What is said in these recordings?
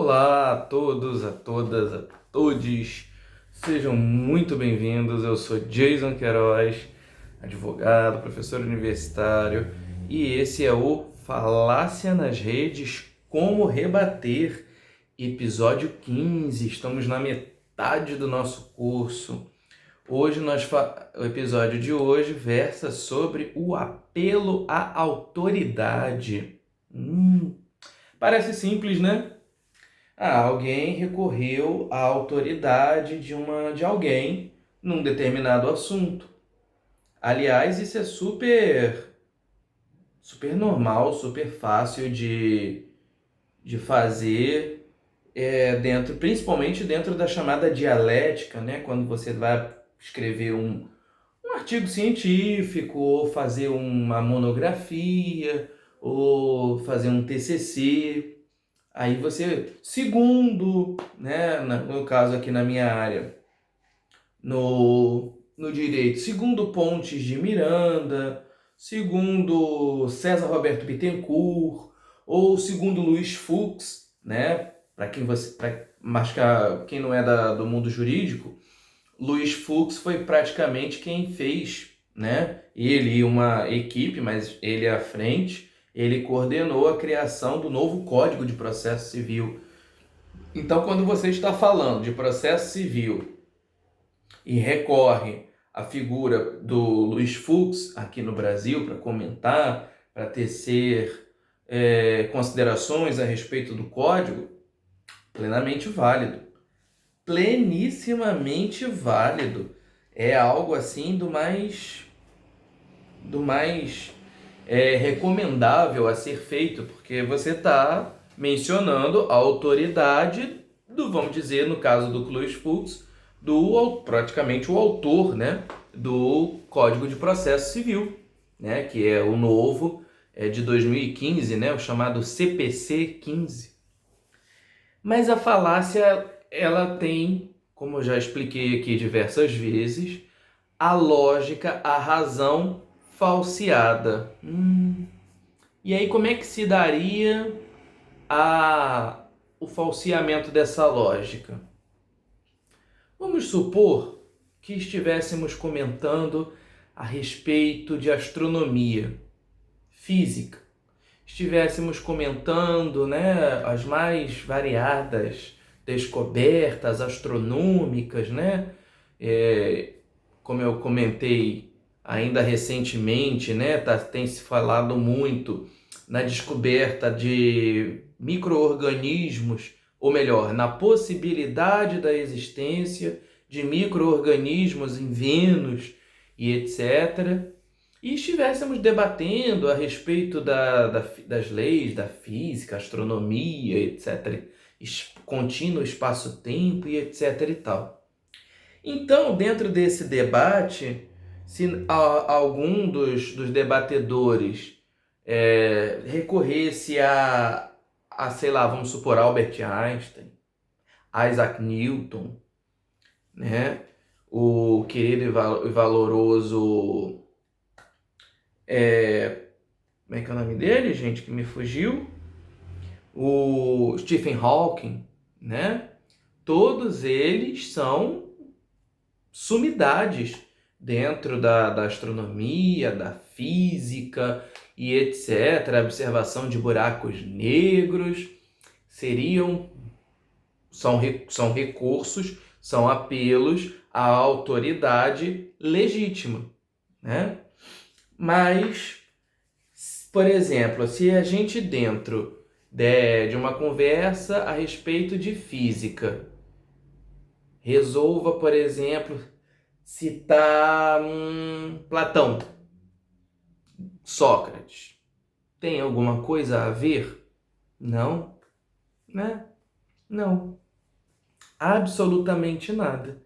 Olá a todos, a todas, a todes, sejam muito bem-vindos. Eu sou Jason Queiroz, advogado, professor universitário, e esse é o Falácia nas Redes, Como Rebater, episódio 15. Estamos na metade do nosso curso. O episódio de hoje versa sobre o apelo à autoridade. Parece simples, né? Alguém recorreu à autoridade de alguém num determinado assunto. Aliás, isso é super normal, super fácil de fazer principalmente dentro da chamada dialética, né? Quando você vai escrever um artigo científico, ou fazer uma monografia, ou fazer um TCC. Aí você, segundo, né, no caso aqui na minha área, no direito, segundo Pontes de Miranda, segundo César Roberto Bittencourt, ou segundo Luiz Fux, né, mas quem não é do mundo jurídico, Luiz Fux foi praticamente quem fez, né, ele e uma equipe, mas ele à frente, ele coordenou a criação do novo Código de Processo Civil. Então, quando você está falando de processo civil e recorre à figura do Luiz Fux aqui no Brasil para comentar, para tecer considerações a respeito do código, plenamente válido. Plenissimamente válido. É algo assim do mais recomendável a ser feito, porque você está mencionando a autoridade vamos dizer, no caso do Luiz Fux, praticamente o autor, né, do Código de Processo Civil, né, que é o novo, de 2015, né, o chamado CPC 15. Mas a falácia, ela tem, como eu já expliquei aqui diversas vezes, a lógica, a razão falseada. E aí, como é que se daria o falseamento dessa lógica? Vamos supor que estivéssemos comentando a respeito de astronomia, física. Estivéssemos comentando, né, as mais variadas descobertas astronômicas, né? Como eu comentei ainda recentemente, né, tem se falado muito na descoberta de micro-organismos, ou melhor, na possibilidade da existência de micro-organismos em Vênus e etc. E estivéssemos debatendo a respeito das leis da física, astronomia, etc., contínuo espaço-tempo e etc. e tal. Então, dentro desse debate, se algum dos debatedores recorresse sei lá, vamos supor, Albert Einstein, Isaac Newton, né? O querido e valoroso... como é que é o nome dele, gente, que me fugiu? O Stephen Hawking, né? Todos eles são sumidades dentro da astronomia, da física e etc. A observação de buracos negros são recursos, são apelos à autoridade legítima, né? Mas, por exemplo, se a gente dentro de uma conversa a respeito de física resolva, por exemplo, citar Platão, Sócrates, tem alguma coisa a ver? Não, né? Não, absolutamente nada.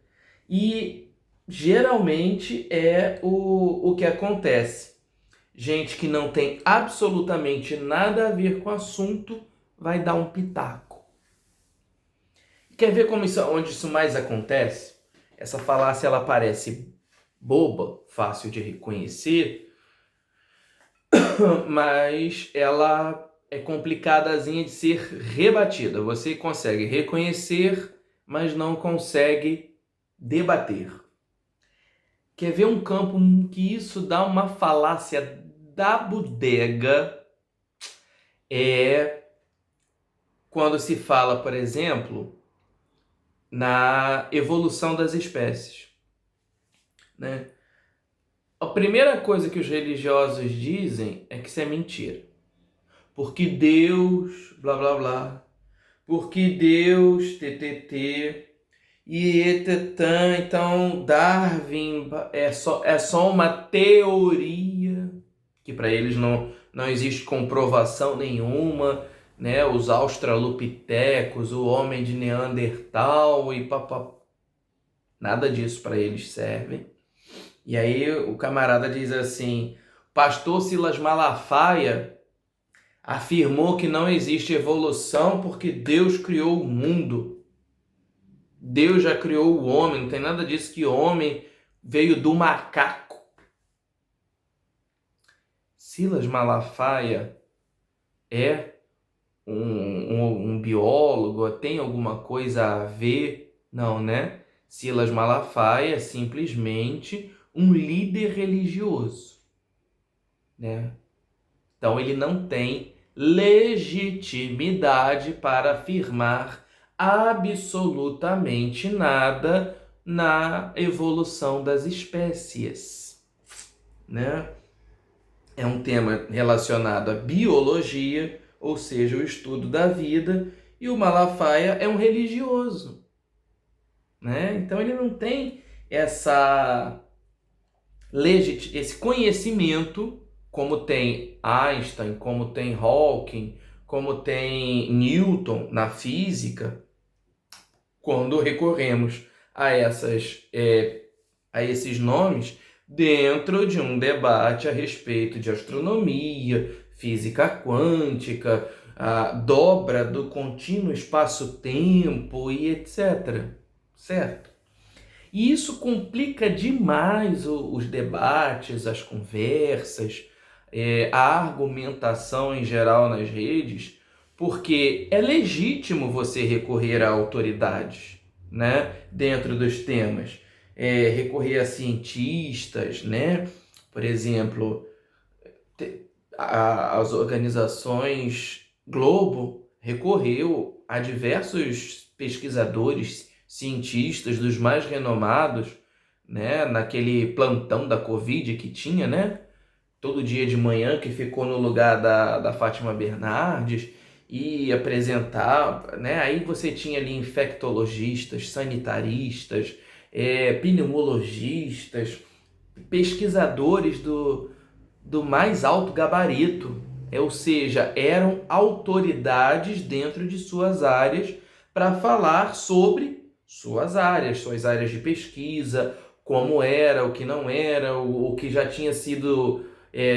E geralmente é o que acontece. Gente que não tem absolutamente nada a ver com o assunto vai dar um pitaco. Quer ver onde isso mais acontece? Essa falácia, ela parece boba, fácil de reconhecer, mas ela é complicadazinha de ser rebatida. Você consegue reconhecer, mas não consegue debater. Quer ver um campo que isso dá uma falácia da bodega? É quando se fala, por exemplo, na evolução das espécies, né? A primeira coisa que os religiosos dizem é que isso é mentira. Porque Deus, blá blá blá, porque Deus, ttt, e etetã, então Darwin é só uma teoria, que para eles não existe comprovação nenhuma, né? Os australopitecos, o homem de Neandertal e papá. Nada disso para eles serve. E aí o camarada diz assim: Pastor Silas Malafaia afirmou que não existe evolução porque Deus criou o mundo. Deus já criou o homem, não tem nada disso que o homem veio do macaco. Silas Malafaia é um biólogo? Tem alguma coisa a ver? Não, né? Silas Malafaia é simplesmente um líder religioso, né? Então ele não tem legitimidade para afirmar absolutamente nada na evolução das espécies, né? É um tema relacionado à biologia, ou seja, o estudo da vida, e o Malafaia é um religioso, né? Então ele não tem esse conhecimento como tem Einstein, como tem Hawking, como tem Newton na física, quando recorremos a esses nomes dentro de um debate a respeito de astronomia, física quântica, a dobra do contínuo espaço-tempo e etc. Certo? E isso complica demais os debates, as conversas, a argumentação em geral nas redes, porque é legítimo você recorrer a autoridades, né, dentro dos temas, recorrer a cientistas, né? Por exemplo, as organizações Globo recorreu a diversos pesquisadores, cientistas dos mais renomados, né, naquele plantão da Covid que tinha, né, todo dia de manhã, que ficou no lugar da Fátima Bernardes, e apresentar, né, aí você tinha ali infectologistas, sanitaristas, pneumologistas, pesquisadores do mais alto gabarito, ou seja, eram autoridades dentro de suas áreas para falar sobre suas áreas de pesquisa, como era, o que não era, o que já tinha sido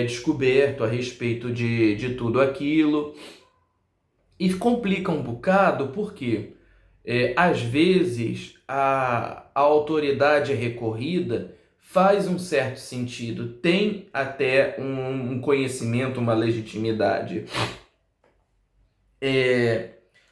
descoberto a respeito de tudo aquilo. E complica um bocado porque, às vezes, a autoridade recorrida faz um certo sentido, tem até um conhecimento, uma legitimidade.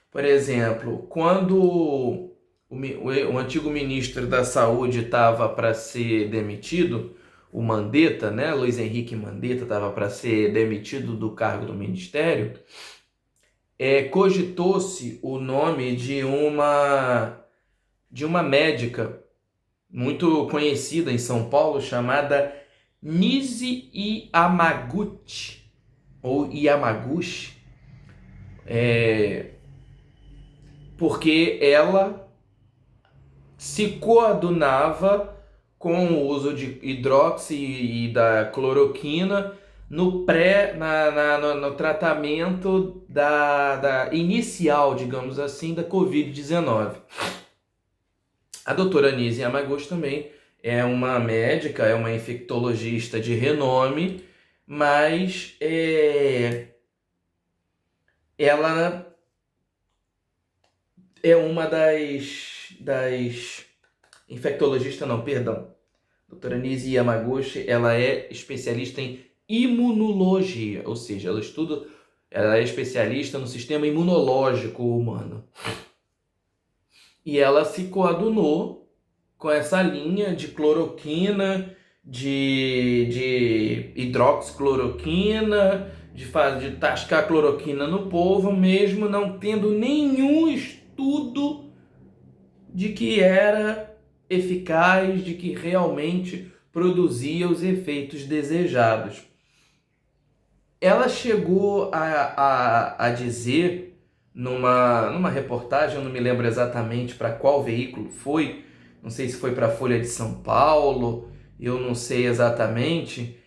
Por exemplo, quando o antigo ministro da Saúde estava para ser demitido, o Mandetta, né, Luiz Henrique Mandetta, estava para ser demitido do cargo do ministério, cogitou-se o nome de uma médica muito conhecida em São Paulo, chamada Nise Yamaguchi, ou Yamaguchi, porque ela se coadunava com o uso de hidroxi e da cloroquina no tratamento da inicial, digamos assim, da Covid-19. A doutora Nise Yamaguchi também é uma médica, é uma infectologista de renome, mas ela é uma das infectologista não, perdão. Doutora Nise Yamaguchi, ela é especialista em imunologia, ou seja, ela estuda Ela é especialista no sistema imunológico humano. E ela se coadunou com essa linha de cloroquina, de hidroxicloroquina, de tascar cloroquina no povo, mesmo não tendo nenhum estudo de que era eficaz, de que realmente produzia os efeitos desejados. Ela chegou a dizer numa reportagem, eu não me lembro exatamente para qual veículo foi, não sei se foi para a Folha de São Paulo, eu não sei exatamente,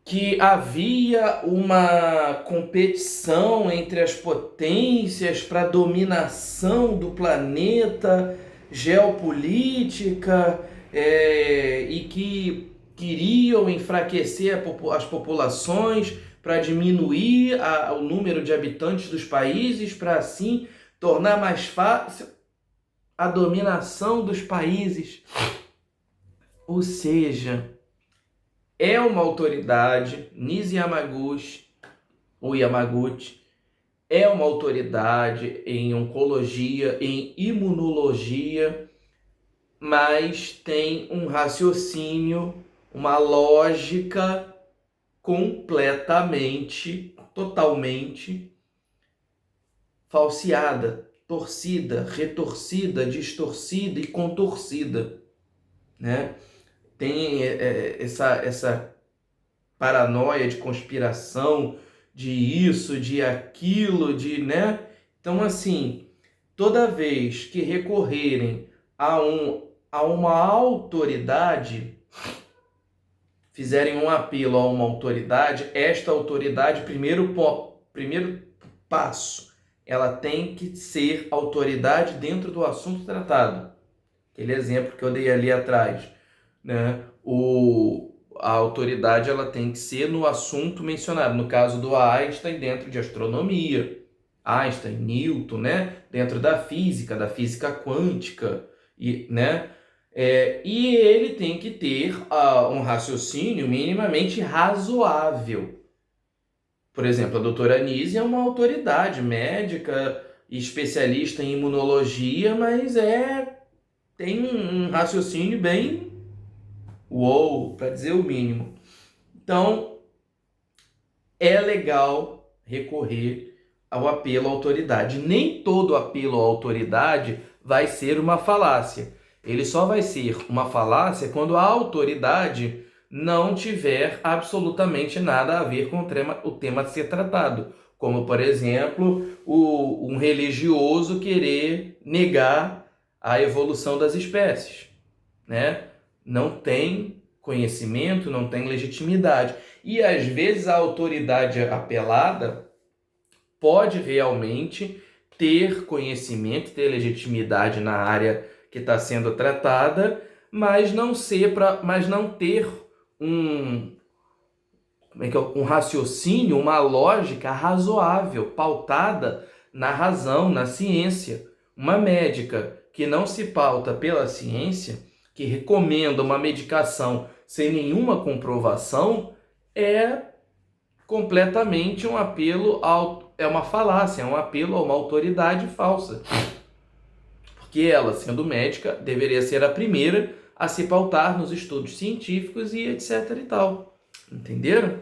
que havia uma competição entre as potências para a dominação do planeta, geopolítica, e que queriam enfraquecer as populações para diminuir o número de habitantes dos países, para assim tornar mais fácil a dominação dos países. Ou seja, é uma autoridade, Nisi Yamaguchi, ou Yamaguchi, é uma autoridade em oncologia, em imunologia, mas tem um raciocínio, uma lógica completamente, totalmente falseada, torcida, retorcida, distorcida e contorcida, né? Tem essa paranoia de conspiração, de isso, de aquilo, né? Então, assim, toda vez que recorrerem a uma autoridade, fizerem um apelo a uma autoridade, esta autoridade, primeiro passo, ela tem que ser autoridade dentro do assunto tratado. Aquele exemplo que eu dei ali atrás, né? A autoridade ela tem que ser no assunto mencionado. No caso do Einstein, dentro de astronomia. Einstein, Newton, né? Dentro da física quântica, né? E ele tem que ter um raciocínio minimamente razoável. Por exemplo, a doutora Nisi é uma autoridade médica, especialista em imunologia, mas tem um raciocínio bem para dizer o mínimo. Então, é legal recorrer ao apelo à autoridade. Nem todo apelo à autoridade vai ser uma falácia. Ele só vai ser uma falácia quando a autoridade não tiver absolutamente nada a ver com o tema a ser tratado. Como, por exemplo, um religioso querer negar a evolução das espécies, né? Não tem conhecimento, não tem legitimidade. E às vezes a autoridade apelada pode realmente ter conhecimento, ter legitimidade na área que está sendo tratada, mas não ter um raciocínio, uma lógica razoável, pautada na razão, na ciência. Uma médica que não se pauta pela ciência, que recomenda uma medicação sem nenhuma comprovação, é completamente um apelo é uma falácia, é um apelo a uma autoridade falsa. Porque ela, sendo médica, deveria ser a primeira a se pautar nos estudos científicos e etc e tal. Entenderam?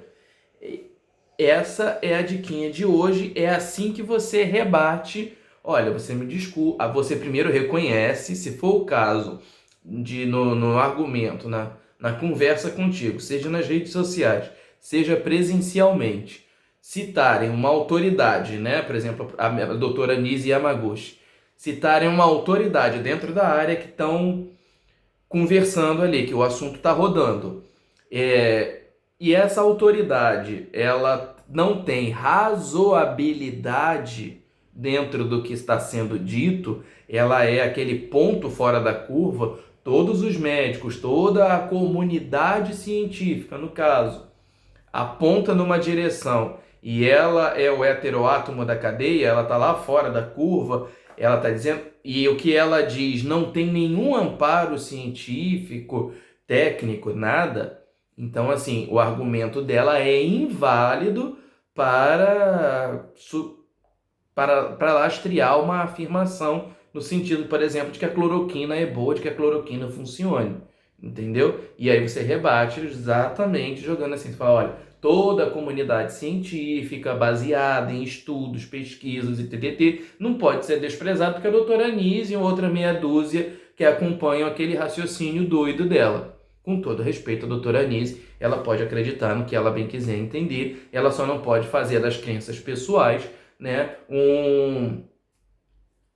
Essa é a diquinha de hoje. É assim que você rebate. Olha, você me desculpa. Você primeiro reconhece, se for o caso, no argumento, na conversa contigo, seja nas redes sociais, seja presencialmente, citarem uma autoridade, né? Por exemplo, a doutora Nisi Yamaguchi, citarem uma autoridade dentro da área que estão conversando ali, que o assunto está rodando. E essa autoridade, ela não tem razoabilidade dentro do que está sendo dito, ela é aquele ponto fora da curva. Todos os médicos, toda a comunidade científica, no caso, aponta numa direção e ela é o heteroátomo da cadeia, ela está lá fora da curva, ela está dizendo, e o que ela diz não tem nenhum amparo científico, técnico, nada. Então, assim, o argumento dela é inválido para, para lastrear uma afirmação no sentido, por exemplo, de que a cloroquina é boa, de que a cloroquina funcione, entendeu? E aí você rebate exatamente jogando assim, você fala, olha, toda a comunidade científica baseada em estudos, pesquisas e ttt não pode ser desprezada porque a doutora Anise e outra meia dúzia que acompanham aquele raciocínio doido dela. Com todo respeito à doutora Anise, ela pode acreditar no que ela bem quiser entender, ela só não pode fazer das crenças pessoais, né,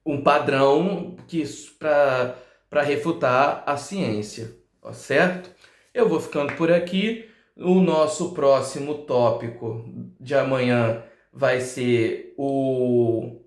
um padrão que para refutar a ciência, ó, certo? Eu vou ficando por aqui. O nosso próximo tópico de amanhã vai ser um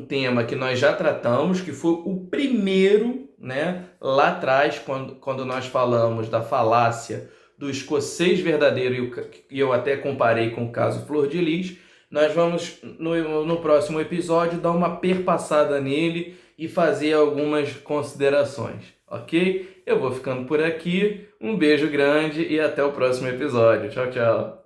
tema que nós já tratamos, que foi o primeiro, né, lá atrás, quando nós falamos da falácia do escocês verdadeiro, e eu até comparei com o caso Flor de Lis. Nós vamos, no próximo episódio, dar uma perpassada nele e fazer algumas considerações, ok? Eu vou ficando por aqui, um beijo grande e até o próximo episódio. Tchau, tchau!